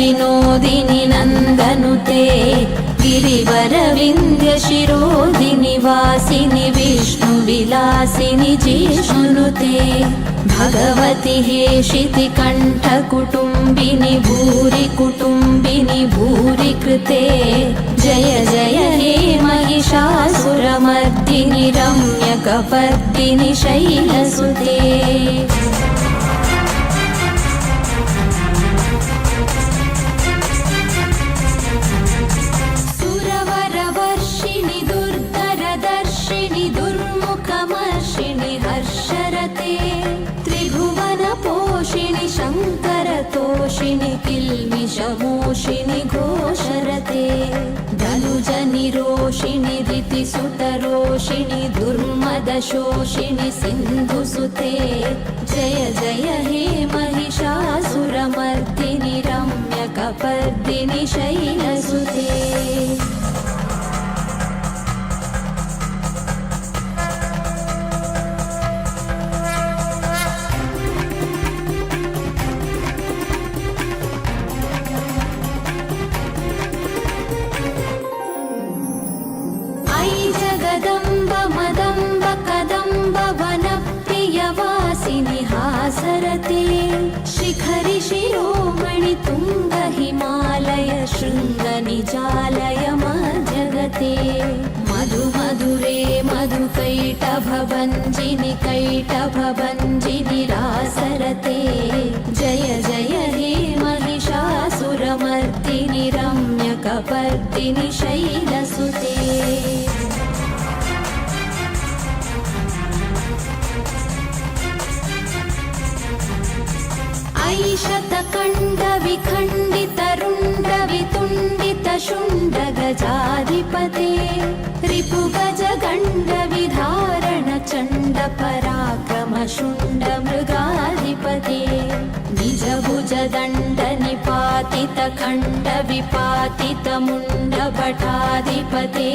विनोदिनि नन्दनुते गिरिवरविन्द्यशिरोधिनि वासिनि विष्णुविलासिनि जिष्णुनुते भगवति हेशिति कण्ठकुटुम्बिनि भूरि कुटुम्बिनि भूरि कृते जय जय हे महिषासुरमर्दिनि रम्यकपर्दिनि शैलसुते सुरवरवर्षिणि दुर्धरदर्शिनि दुर्मुखमर्षिणि हर्षरते त्रिभुवनपोषिणि शङ्करतोषिणि किल्मिषमोषिणि घोषरते धनुजनिरोषिणि ऋतिसुतरोषिणि दुर्मदशोषिणि सिन्धुसुते जय जय हे महिषासुरमर्दिनि रम्यकपर्दिनि शैलसुते जगदम्ब मदम्ब कदम्ब वनप्रियवासिनि हासरते शिखरि शिरोमणि तुङ्ग हिमालय शृङ्गनिजालय मध्यगते मधु मधुरे मधुकैटभभञ्जिनि कैटभभञ्जिनि रासरते जय जय हे महिषासुरमर्दिनि रम्यकपर्दिनि शैलसुते ऐशतकण्डविखण्डितरुण्डवितुण्डितशुण्डगजाधिपते रिपुगजगण्डविधारणचण्डपराक्रमशुण्डमृगाधिपते निजभुजदण्डनिपातितखण्डविपातितमुण्डभटाधिपते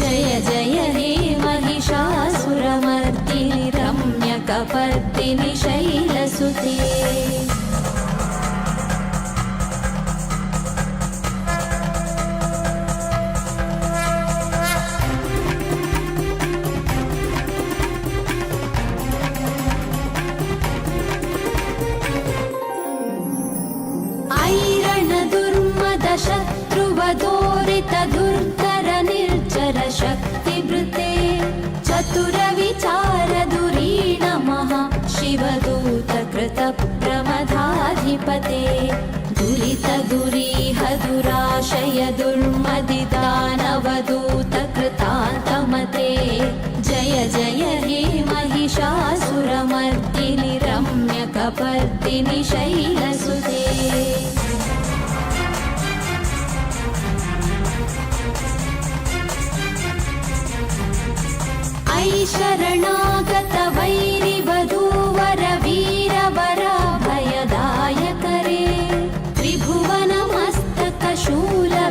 जय जय हे महिषासुरमर्दिनि रम्यकपर्दिनि शैलसुते शत्रुवदोरितदुर्धर निर्जर शक्तिभृते चतुरविचारधुरीणमः शिवदूतकृतप्रमदाधिपते दुरितदुरीह दुराशय दुर्मदिदानवदूतकृतान्तमते जय जय हे महिषासुरमर्दिनि रम्यकपर्दिनि शैलसुते शरणागत वैरिवधूवर वीरवराभयदायकरे त्रिभुवनमस्तकशूल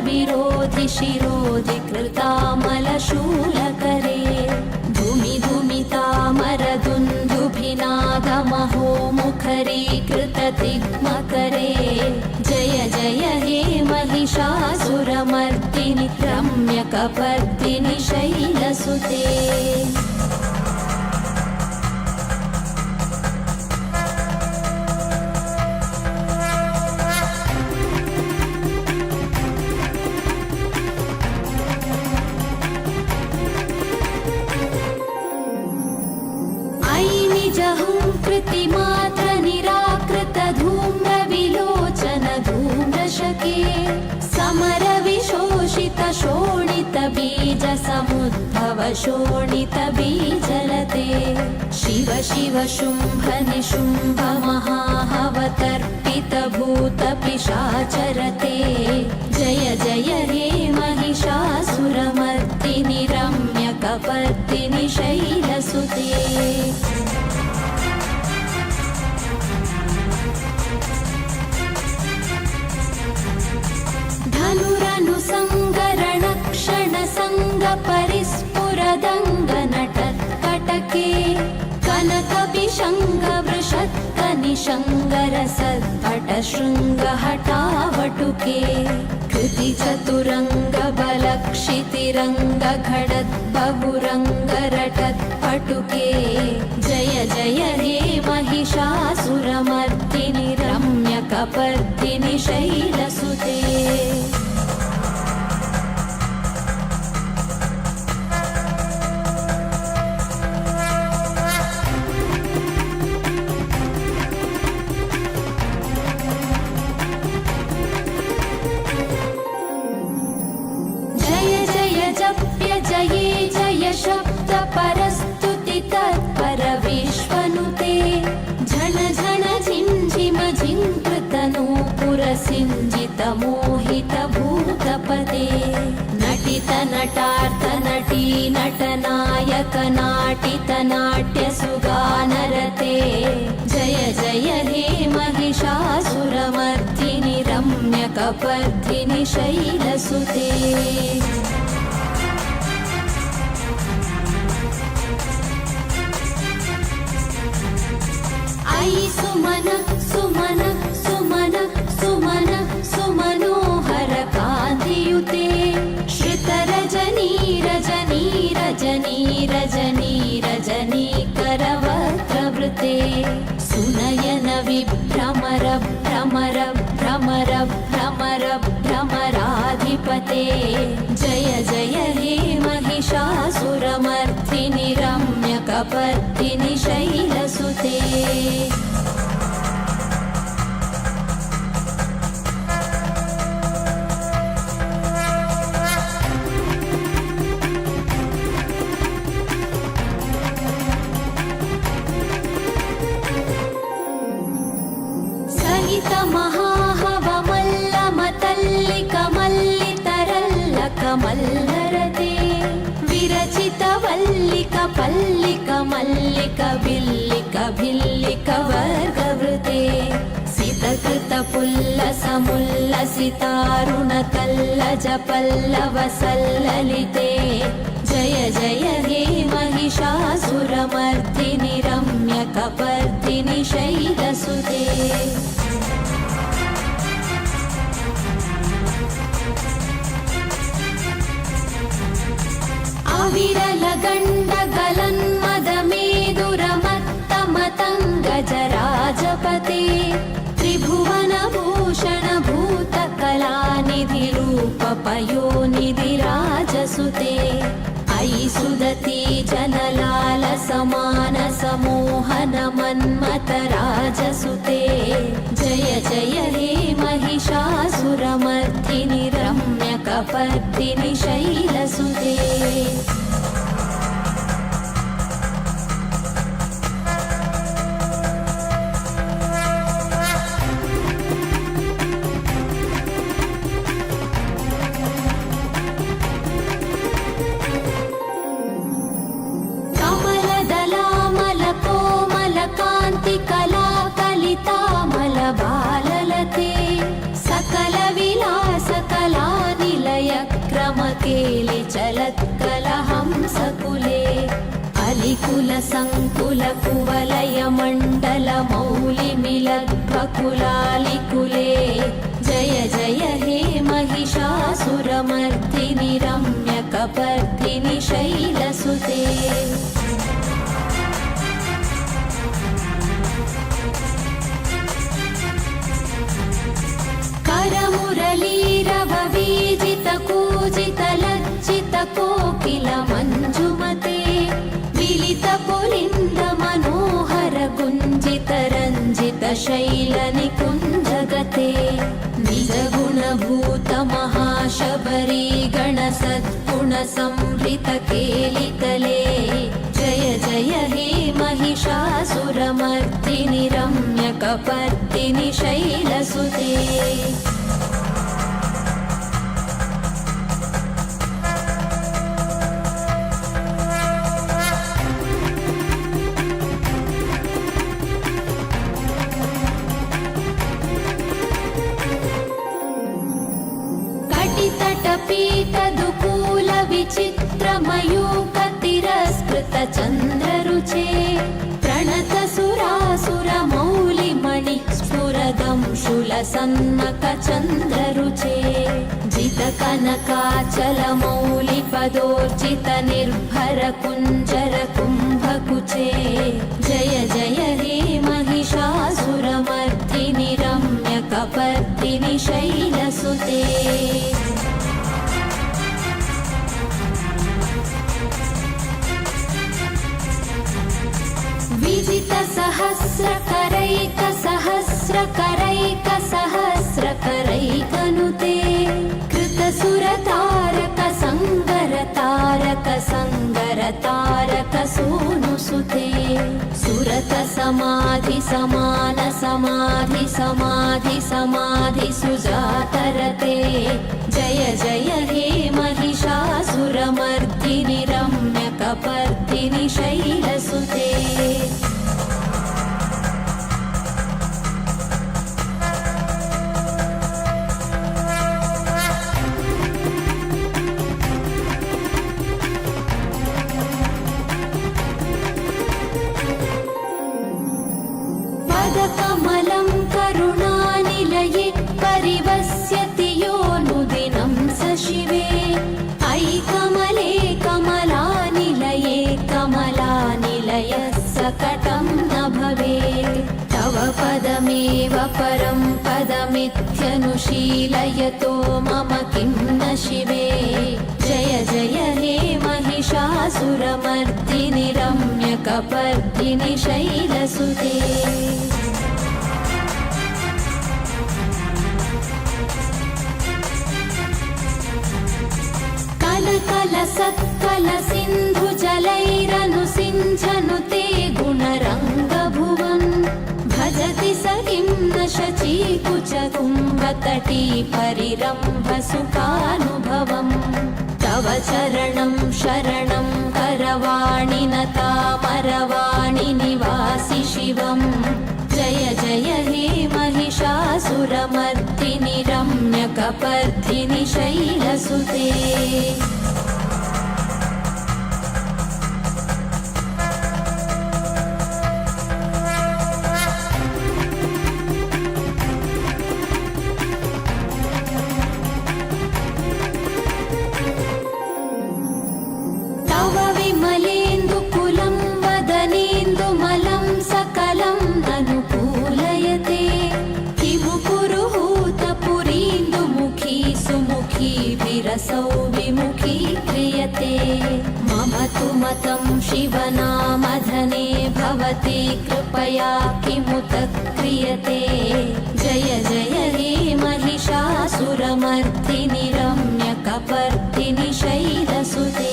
विरोधि शिरोधि कृतामलशूलकरे धुमि धुमितामर दुन्दुभिनादमहो मुखरीकृततिग्मकरे जय जय हे महिषासुरमर्दिनि रम्यकपर्दिनि शैलसुते कृतिमात्र निराकृत धूम्र विलोचन धूम्रशके समर विशोषित शोणित बीज समुद्भव शोणित बीजलते शिव शिव शुम्भ निशुम्भ महाहवतर्पित भूत पिशाचरते जय जय हे महिषासुरमर्दिनि रम्यकपर्दिनि शैलसुते धनुरनुसङ्गरणक्षणसङ्ग परिस्फुरदङ्गनटत्कटके कनकपिशङ्गवृषत्कनि निशङ्गरसद्भटशृङ्गहटावटुके कृतिचतुरङ्गबलक्षितिरङ्गखडद्बहुरङ्गरटत्पटुके जय जय हे महिषासुरमर्दिनि रम्यकपर्दिनि शैलसुते जये जय शब्द परस्तुति तत्पर विश्वनुते झण झण झिञ्झिम झिङ्कृतनूपुर सिञ्जित मोहित भूतपदे नटित नटार्थ नटी नटनायक नाटित नाट्य सुगानरते जय जय हे महिषासुरमर्दिनि रम्यकपर्दिनि शैलसुते सुमन सुमन सुमन सुमन सुमनोहर कान्तियुते श्रितरजनी रजनी रजनी रजनी रजनी करवक्त्रवृते सुनयन विभ्रमर भ्रमर भ्रमर भ्रमर भ्रमराधिपते जय जय हे महिषासुरमर्दिनि रम्यकपर्दिनि शैलसुते मल्लरते विरचित वल्लिक पल्लिक मल्लिक बिल्लिक भिल्लिक वर्गवृते सितकृत पुल्लस मुल्लसितारुण कल्लज पल्लव सल्ललिते जय जय हे महिषासुरमर्दिनि रम्यकपर्दिनि शैलसुते विरलगण्डगलन्मदमेदुरमत्तमतङ्गजराजपते त्रिभुवनभूषण भूतकलानिधि रूपपयोनिधिराजसुते अयि सुदती जनलाल समानस मोहन मन्मथराजसुते जय जय हे महिषासुरमर्दिनि रम्यकपर्दिनि शैलसुते क्रमकेलि चलत्कलहंसकुले अलिकुल संकुल कुवलय मण्डल मौलिमिलद्भकुलालिकुले जय जय हे महिषासुरमर्दिनि रम्यकपर्दिनि शैलसुते करमुरलीरववीजित कूजित लज्जित कोकिल मञ्जुमते विलित पुलिन्द मनोहर गुञ्जित रञ्जित शैल निकुञ्जगते निज गुणभूत महाशबरी गण सद्गुण संवृत केलितले जय जय हे महिषासुरमर्दिनि रम्यकपर्दिनि शैलसुते कटितटपीतदुकूल विचित्रमयूख तिरस्कृत चन्द्ररुचे प्रणत सुरासुर मौलिम सन्मखचन्द्ररुचे जितकनकाचलमौलिपदोर्जितनिर्भरकुञ्जरकुम्भकुचे जय जय हे महिषासुरमर्दिनि रम्यकपर्दिनि शैलसुते विजितसहस्रकरैकसहस्रकरैकसहस्रकरैकनुते कृतसुरतारकसङ्गरतारकसङ्गरतारकसूनुसुते सुरतसमाधिसमानसमाधिसमाधिसुजातरते जय जय हे महिषासुरमर्दिनि रम्यकपर्दिनि शैलसुते पदकमलं करुणानिलये परिवस्यति योऽनुदिनं स शिवे अयि कमले कमलानिलये कमलानिलयः सकटं न भवेत् तव पदमेव परं पदमित्यनुशीलयतो मम किं न शिवे जय जय हे महिषासुरमर्दिनि रम्यकपर्दिनि शैलसुते कलकलसत्कलसिन्धुजलैरनुसिञ्चनुते गुणरङ्गभुवन् भजति स किं न शचीकुचकुम्भतटी परिरम्भसुखानुभवम् तव चरणं शरणं करवाणि नतामरवाणि निवासि शिवम् जय जय हे महिषासुरमर्दिनि रम्यकपर्दिनि शैलसुते तव विमलेन्दुकुलं वदनेन्दुमलं सकलं अनुकूलयते किमु पुरुहूतपुरीन्दुमुखी सुमुखी विरसौ विमुखी क्रियते मम तु मतं शिवनामधने भवति कृपया किमुत क्रियते जय जय हे महिषासुरमर्दिनि रम्यकपर्दिनि शैलसुते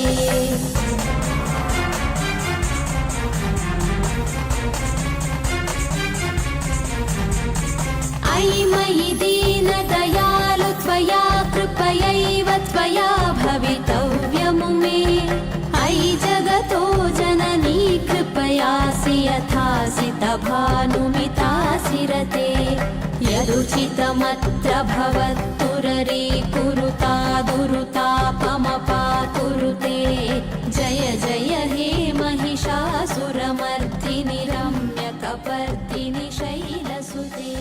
अयि मयि दीनदयालु त्वया कृपयैव त्वया भवितव्यमु मे अयि जगतो जननी कृपयासि यथासि तभानुमितासि रते यदुचितमत्र भवत्तुररे कुरुता दुरुतापमपाकुरुते जय जय हे महिषासुरमर्दिनि रम्यकपर्दिनि शैलसुते